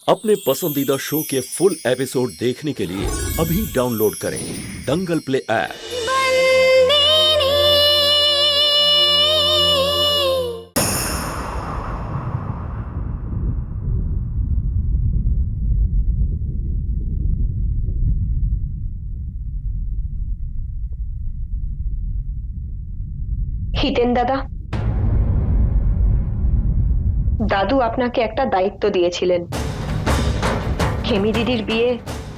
अपने पसंदीदा शो के फुल एपिसोड देखने के लिए अभी डाउनलोड करें दंगल प्ले ऐप। হিতেন দাদা, দাদু আপনাকে একটা দায়িত্ব দিয়েছিলেন, খেমি দিদির বিয়ে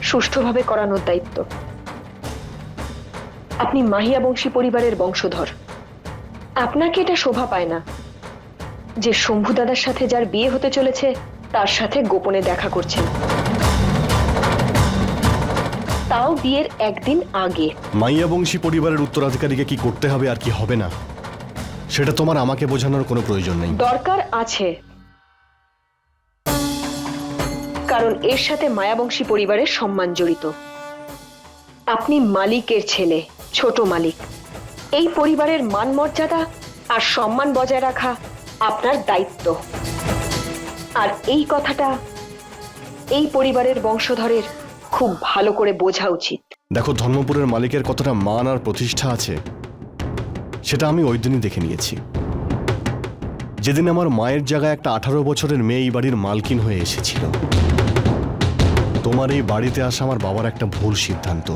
সুষ্ঠুভাবে করানোর দায়িত্ব। আপনি মাহিয়া বংশী পরিবারের বংশধর, আপনাকে এটা শোভা পায় না যে শম্ভু দাদার সাথে যার বিয়ে হতে চলেছে তার সাথে গোপনে দেখা করছেন, তাও বিয়ের একদিন আগে। মাইয়া বংশী পরিবারের উত্তরাধিকারীকে কি করতে হবে আর কি হবে না সেটা তোমার আমাকে বোঝানোর কোনো প্রয়োজন নেই। দরকার আছে, কারণ এর সাথে মায়াবংশী পরিবারের সম্মান জড়িত। আপনি মালিকের ছেলে, ছোট মালিক। এই পরিবারের মান মর্যাদা আর সম্মান বজায় রাখা আপনার দায়িত্ব। আর এই কথাটা এই পরিবারের বংশধরের খুব ভালো করে বোঝা উচিত। দেখো, ধর্মপুরের মালিকের কতটা মান আর প্রতিষ্ঠা আছে সেটা আমি ওই দিনই দেখে নিয়েছি, যেদিন আমার মায়ের জায়গায় একটা 18 বছরের মেয়ে এই বাড়ির মালকিন হয়ে এসেছিল। তোমার এই বাড়িতে আসা আমার বাবার একটা ভুল সিদ্ধান্ত,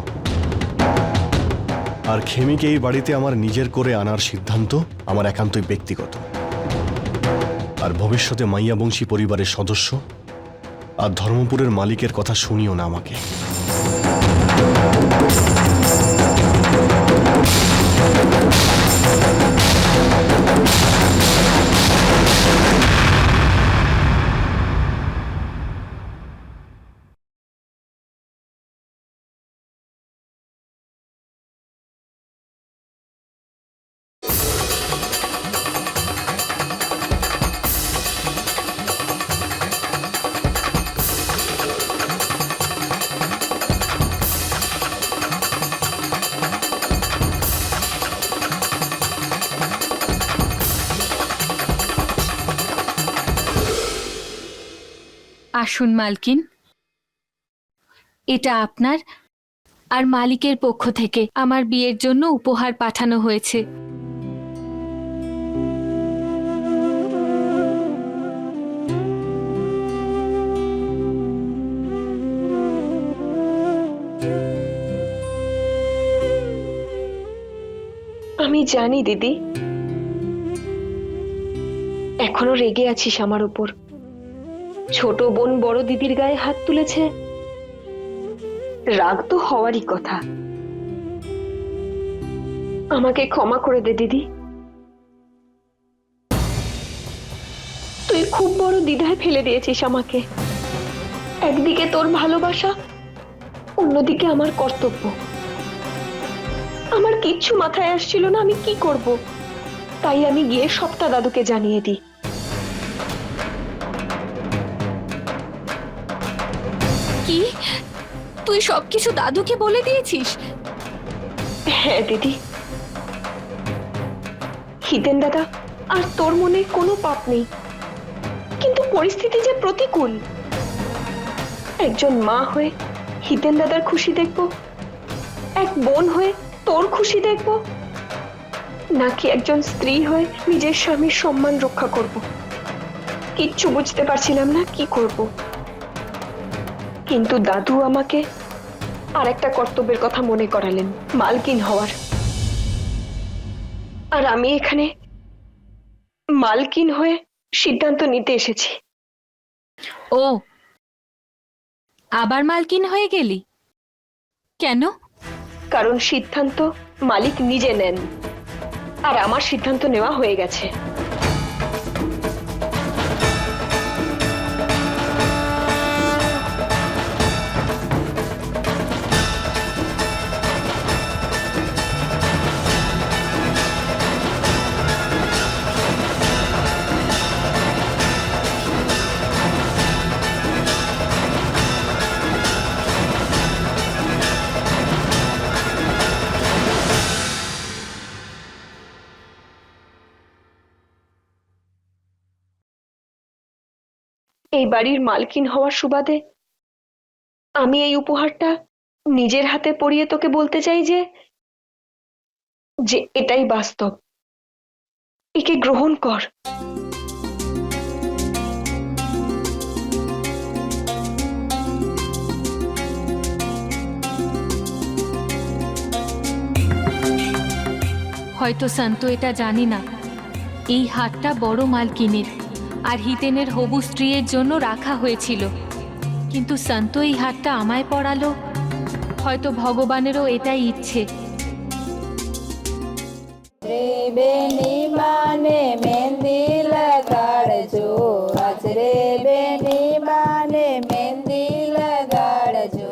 আর খেমিকে এই বাড়িতে আমার নিজের করে আনার সিদ্ধান্ত আমার একান্তই ব্যক্তিগত। আর ভবিষ্যতে মাইয়া বংশী পরিবারের সদস্য আর ধর্মপুরের মালিকের কথা শুনিও না আমাকে। আসুন মালকিন, এটা আপনার আর মালিকের পক্ষ থেকে আমার বিয়ের জন্য উপহার পাঠানো হয়েছে। আমি জানি দিদি, এখনো রেগে আছিস আমার উপর। ছোট বোন বড় দিদির গায়ে হাত তুলেছে, রাগ তো হওয়ারই কথা। আমাকে ক্ষমা করে দে দিদি, তুই খুব বড় দ্বিধায় ফেলে দিয়েছিস আমাকে। একদিকে তোর ভালোবাসা, অন্যদিকে আমার কর্তব্য। আমার কিচ্ছু মাথায় আসছিল না আমি কি করব, তাই আমি গিয়ে সবটা দাদুকে জানিয়ে দিই। কি, তুই সবকিছু দাদুকে বলে দিয়েছিস? হ্যাঁ দিদি। হিতেন দাদা আর তোর মনে কোনো পাপ নেই, কিন্তু পরিস্থিতি যে প্রতিকূল। একজন মা হয়ে হিতেন দাদার খুশি দেখব, এক বোন হয়ে তোর খুশি দেখব, নাকি একজন স্ত্রী হয়ে নিজের স্বামীর সম্মান রক্ষা করব। কিচ্ছু বুঝতে পারছিলাম না কি করব। কিন্তু দাদু আমাকে আর একটা কর্তব্যের কথা মনে করালেন, মালকিন হওয়ার। আর আমি এখানে মালকিন হয়ে সিদ্ধান্ত নিতে এসেছি। ও, আবার মালকিন হয়ে গেলি কেন? কারণ সিদ্ধান্ত মালিক নিজে নেন, আর আমার সিদ্ধান্ত নেওয়া হয়ে গেছে। এই বাড়ির মালকিন হওয়ার সুবাদে আমি এই উপহারটা নিজের হাতে পরিয়ে তোকে বলতে চাই যে যে এটাই বাস্তব, একে গ্রহণ কর। হয়তো শান্ত এটা জানি না এই হারটা বড় মালকিনের আর হিতেনের হবু স্ত্রীর জন্য রাখা হয়েছিল, কিন্তু শান্ত এই হারটা আমায় পরালো। হয়তো ভগবানেরও এটাই ইচ্ছে। રે બેની બાને મહેંદી લગાડજો, આજ રે બેની બાને મહેંદી લગાડજો,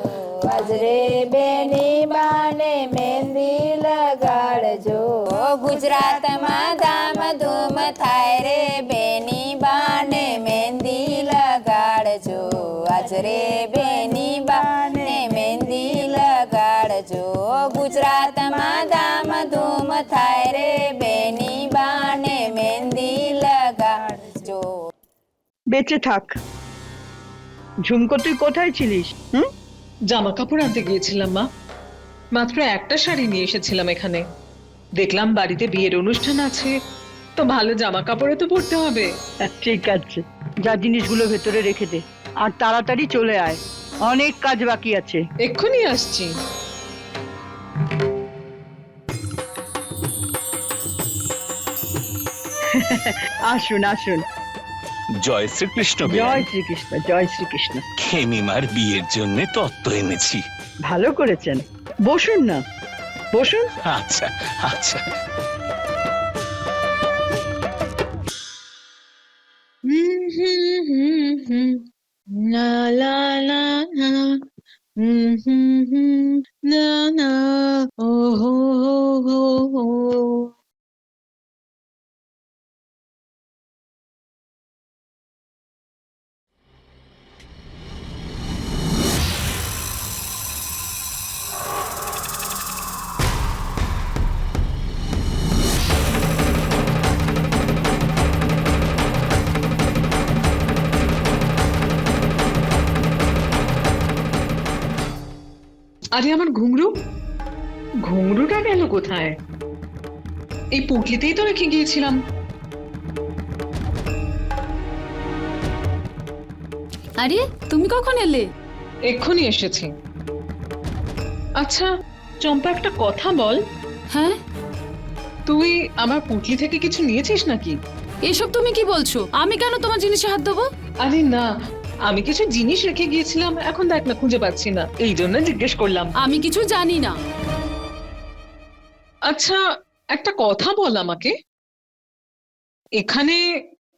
આજ રે બેની બાને મહેંદી લગાડજો. ગુજરાતમાં ધામધૂમ થાય રે બેની બાને મહેંદી લગાડજો, આજ રે બેની બાને મહેંદી લગાડજો. ગુજરાતમાં ધામધૂમ થાય રે બેની બાને મહેંદી લગાડજો. বেঁচে থাক। ঝুমকো তুই কোথায় ছিলিস? জামা কাপড় আনতে গিয়েছিলাম মা, মাত্র একটা শাড়ি নিয়ে এসেছিলাম এখানে। দেখলাম বাড়িতে বিয়ের অনুষ্ঠান আছে, তো ভালো জামা কাপড়ে তো পরতে হবে। ঠিক আছে, যা জিনিসগুলো ভেতরে রেখে দে আর তাড়াতাড়ি চলে আয়, অনেক কাজ বাকি আছে। এক্ষুনি আসছি। আসুন আসুন। জয় শ্রীকৃষ্ণ। জয় শ্রীকৃষ্ণ, জয় শ্রীকৃষ্ণ। খেমিমার বিয়ের জন্য তত্ত্ব এনেছি। ভালো করেছেন, বসুন না, বসুন। আচ্ছা আচ্ছা। না লা লা না, না না, ও হো হো হো। আরে আমার ঘুঙরু, ঘুঙরুটা গেল কোথায়? এই পুটলিতেই তো রেখে গিয়েছিলাম। আরে তুমি কখন এলে? এক্ষুনি এসেছি। আচ্ছা চম্পা, একটা কথা বল, হ্যাঁ, তুই আমার পুটলি থেকে কিছু নিয়েছিস নাকি? এসব তুমি কি বলছো? আমি কেন তোমার জিনিসে হাত দেবো? আরে না, আমি কিছু জিনিস রেখে গিয়েছিলাম, এখন দেখ না খুঁজে পাচ্ছি না, এই জন্য জিজ্ঞেস করলাম। আমি কিছু জানি না। আচ্ছা একটা কথা বল আমাকে, এখানে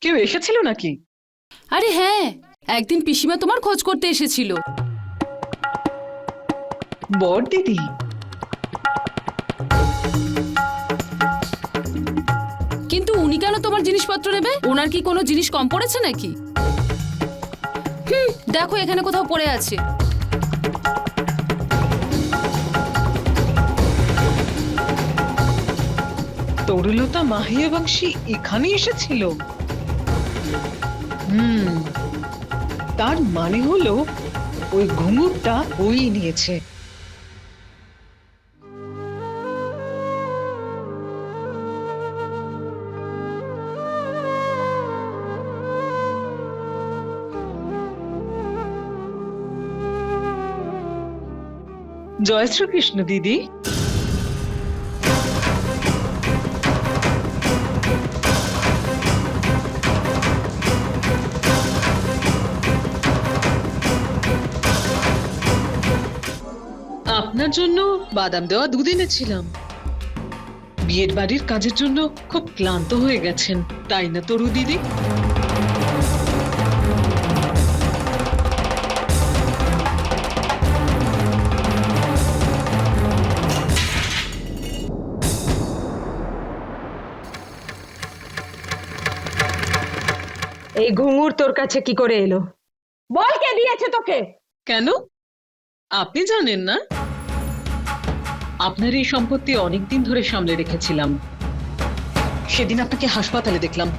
কেউ এসেছিল নাকি? আরে হ্যাঁ, একদিন পিসিমা তোমার খোঁজ করতে এসেছিল। বর দিদি? কিন্তু উনি কেন তোমার জিনিসপত্র নেবে? ওনার কি কোনো জিনিস কম পড়েছে নাকি? দেখো এখানে কোথাও পড়ে আছে। তরুলতা, মাহি এবং বংশী এখানে এসেছিল। তার মানে হলো ওই ঘুঙুরটা ওই নিয়েছে। জয় শ্রীকৃষ্ণ দিদি। আপনার জন্য বাদাম দেওয়া দুধ এনেছিলাম। বিয়ের বাড়ির কাজের জন্য খুব ক্লান্ত হয়ে গেছেন, তাই না তরু দিদি? এই ঘুঙুর তোর কাছে কি করে এলো? বল, কে দিয়েছে তোকে? কেন, আপনি জানেন না? আপনার এই সম্পত্তি অনেকদিন ধরে সামলে রেখেছিলাম। সেদিন আপনাকে হাসপাতালে দেখলাম,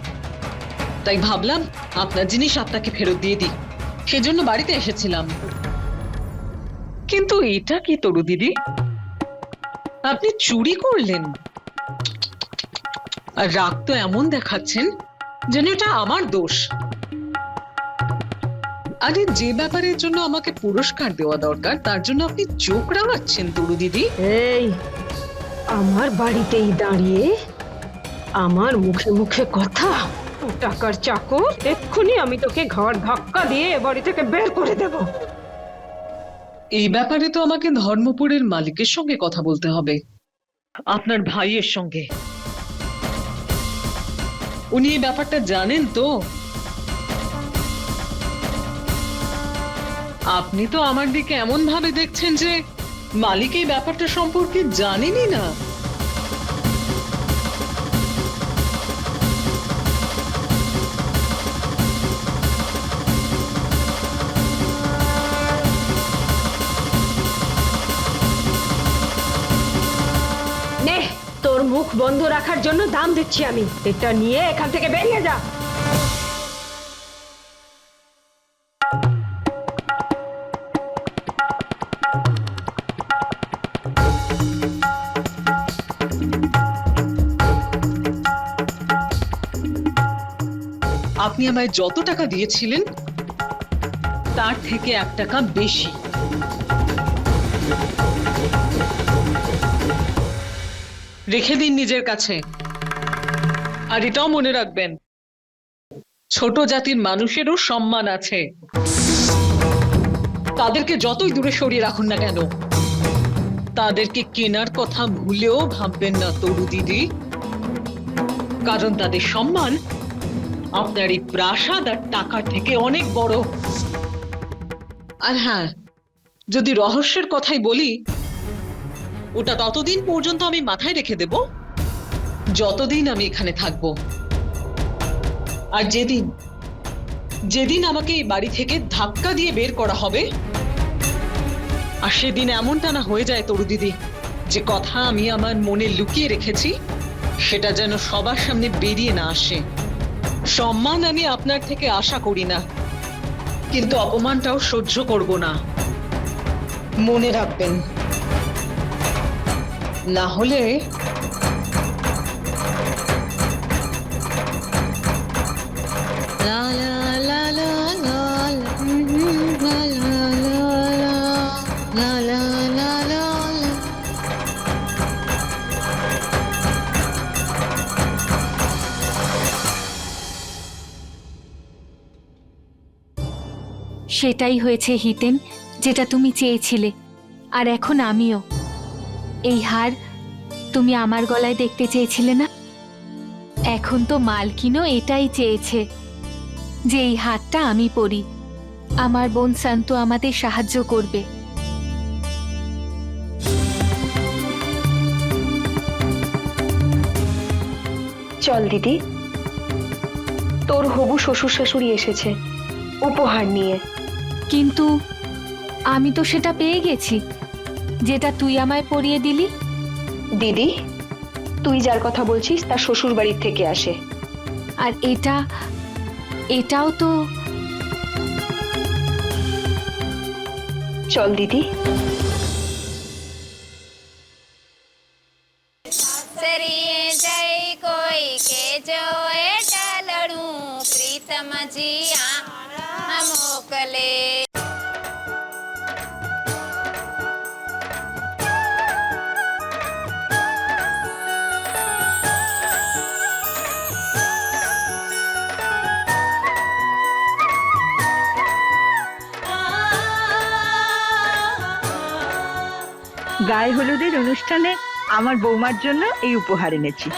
তাই ভাবলাম আপনার জিনিস আপনাকে ফেরত দিয়ে দিই, সেজন্য বাড়িতে এসেছিলাম। কিন্তু এটা কি তরু দিদি, আপনি চুরি করলেন আর রাগ তো এমন দেখাচ্ছেন যেন এটা আমার দোষ। আরে যে ব্যাপারের জন্য আমাকে পুরস্কার দেওয়া দরকার তার জন্য আপনি চোখ রাঙাচ্ছেন তরু দিদি। এই আমার বাড়িতেই দাঁড়িয়ে আমার মুখে মুখে কথা, টাকার চাকর, এক্ষুনি আমি তোকে ঘর ধাক্কা দিয়ে এ বাড়ি থেকে বের করে দেব। এই ব্যাপারে তো আমাকে ধর্মপুরের মালিকের সঙ্গে কথা বলতে হবে, আপনার ভাইয়ের সঙ্গে। উনি এই ব্যাপারটা জানেন তো। আপনি তো আমার দিকে এমন ভাবে দেখছেন যে মালিক এই ব্যাপারটা সম্পর্কে জানেনই না। নে, তোর মুখ বন্ধ রাখার জন্য দাম দিচ্ছি আমি। এটা নিয়ে এখান থেকে বেরিয়ে যা। আপনি আমায় যত টাকা দিয়েছিলেন তার থেকে 1 টাকা বেশি। রেখে দিন নিজের কাছে। আর এটাও মনে রাখবেন, ছোট জাতির মানুষেরও সম্মান আছে, তাদেরকে যতই দূরে সরিয়ে রাখুন না কেন, তাদেরকে কেনার কথা ভুলেও ভাববেন না তরু দিদি, কারণ তাদের সম্মান আপনার এই প্রাসাদ আর টাকার থেকে অনেক বড়। আর হ্যাঁ, যদি রহস্যের কথাই বলি, ওটা ততদিন পর্যন্ত আমি মাথায় রেখে দেব যতদিন আমি এখানে থাকবো। আর যেদিন যেদিন আমাকে এই বাড়ি থেকে ধাক্কা দিয়ে বের করা হবে, আর সেদিন এমনটা না হয়ে যায় তরু দিদি যে কথা আমি আমার মনে লুকিয়ে রেখেছি সেটা যেন সবার সামনে বেরিয়ে না আসে। সম্মান আমি আপনার থেকে আশা করি না, কিন্তু অপমানটাও সহ্য করব না, মনে রাখবেন। না হলে সেটাই হয়েছে হিতেন, যেটা তুমি চেয়েছিলে। আর এখন আমিও। এই হার তুমি আমার গলায় দেখতে চেয়েছিলে না? এখন তো মালকিনও এটাই চেয়েছে যে এই হারটা আমি পরি। আমার বোন শান্ত আমাদের সাহায্য করবে। চল দিদি, তোর হবু শ্বশুর শাশুড়ি এসেছে উপহার নিয়ে। কিন্তু আমি তো সেটা পেয়ে গেছি, যেটা তুই আমায় পরিয়ে দিলি। দিদি, তুই যার কথা বলছিস তার শ্বশুর বাড়ির থেকে আসে। আর এটাও তো। চল দিদি। સરીએ જય કોઈ કે જો એ ટાલડું પ્રીતમ જીયા મોકલે. গায়ে হলুদের অনুষ্ঠানে আমার বৌমার জন্য এই উপহার এনেছি।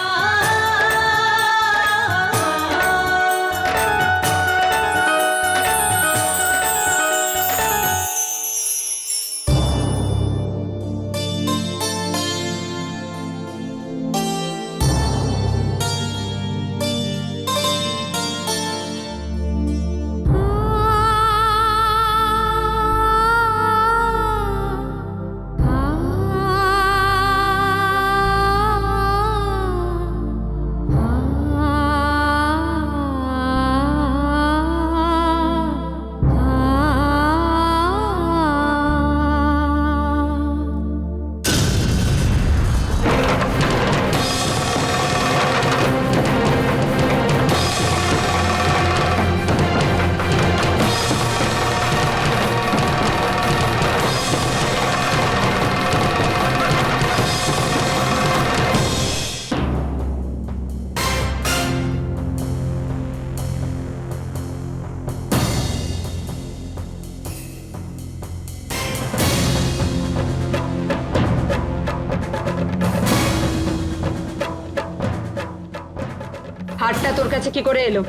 তোর কাছে কি করে এলো?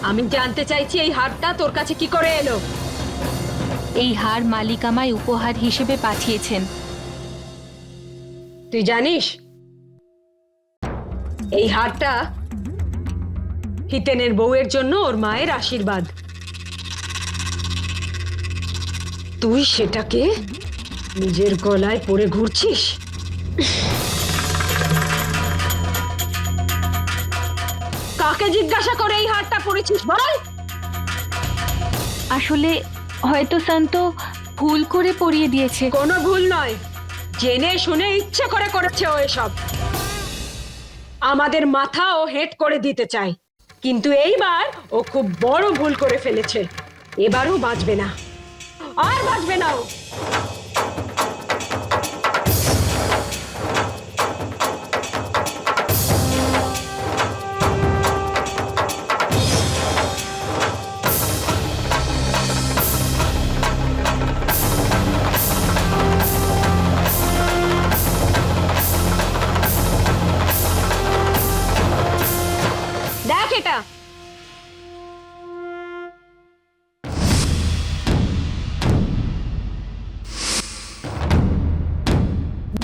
আমি জানতে চাইছি এই হারটা তোর কাছে কি করে এলো? এই হার মালিক আমায় উপহার হিসেবে পাঠিয়েছেন। তুই জানিস এই হারটা হিতেনের বউয়ের জন্য ওর মায়ের আশীর্বাদ। তুই সেটাকে নিজের গলায় পরে ঘুরছিস। কাকে জিজ্ঞাসা করে এই হারটা পরেছিস বল? আসলে হয়তো শান্ত ভুল করে পরিয়ে দিয়েছে। কোনো ভুল নয়, জেনে শুনে ইচ্ছে করে করেছে ও এসব। আমাদের মাথা ও হেট করে দিতে চায়, কিন্তু এইবার ও খুব বড় ভুল করে ফেলেছে। এবারও বাঁচবে না, আর বাঁচবে না ও। দেখ এটা,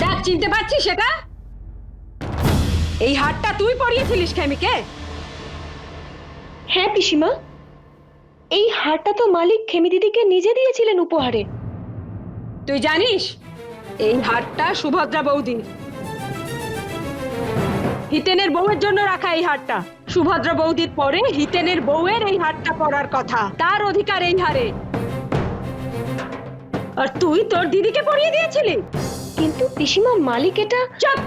দেখ চিনতে পারছিস সেটা? এই হারটা তুই পরিয়েছিলিস খেমিকে? হ্যাঁ পিসিমা, এই হারটা তো মালিক খেমি দিদিকে নিজে দিয়েছিলেন উপহারে। তুই জানিস এই হারটা সুভদ্রা বৌদির, হিতেনের বউয়ের জন্য রাখা এই হারটা। সুভদ্রা বৌদির পরে হিতেনের বউয়ের এই হারটা পরার কথা, তার অধিকার এই হারে। আর তুই তোর দিদিকে পরিয়ে দিয়েছিলি। কিন্তু পিসিমা মালিক এটা... চুপ!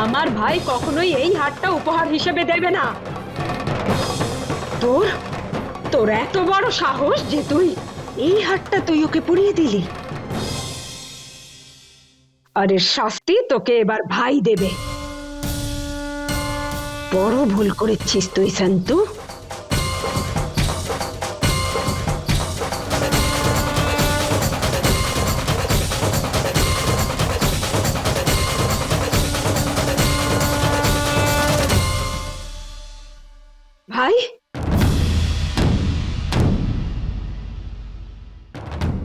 আমার ভাই কখনোই এই হারটা উপহার হিসেবে দেবে না। তোর তোর এত বড় সাহস যে তুই এই হারটা তুই ওকে পরিয়ে দিলি। আর এর শাস্তি তোকে এবার ভাই দেবে। বড় ভুল করেছিস তুই শান্তু। ভাই,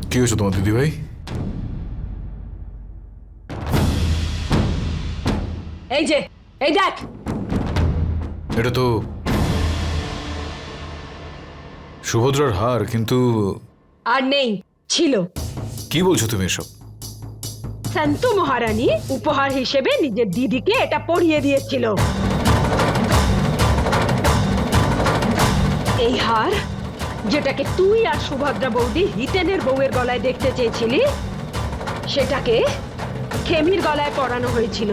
কি হয়েছে তোমার দিদি ভাই? এই যে, এই দেখ, এটা তো সুভদ্রার হার, কিন্তু আর নেই, ছিল। কি বলছো তুমি এসব? শান্তু মহারানী উপহার হিসেবে নিজের দিদিকে এটা পরিয়ে দিয়েছিল। এই হার, যেটাকে তুই আর সুভদ্রা বৌদি হিতেনের বউয়ের গলায় দেখতে চেয়েছিলি, সেটাকে খেমির গলায় পরানো হয়েছিল।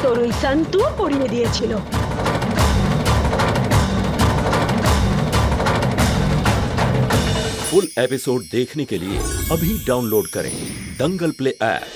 তোর ওই শান্তু পরিয়ে দিয়েছিল। फुल एपिसोड देखने के लिए अभी डाउनलोड करें दंगल प्ले ऐप।